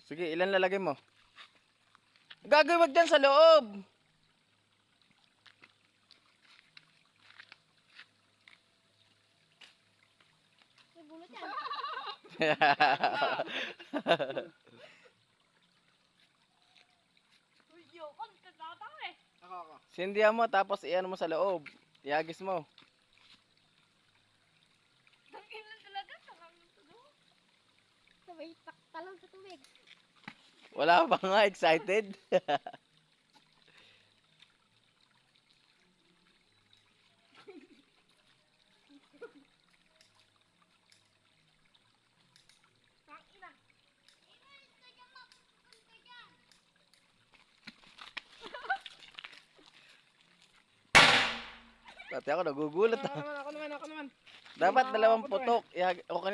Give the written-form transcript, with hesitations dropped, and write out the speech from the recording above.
Sige, ilan lalagay mo? Gagawin wag dyan sa loob. Nagulot yan. Uy, yun, kagata eh. Ako. Sindihan mo tapos iyan mo sa loob. Iagis mo. Dangilan talaga, sarang tulo. Sabay taktalan sa tubig. Wala pa nga, excited. Tangina. Pati ako nagugulat. Ako naman. Dapat dalawang putok. Okay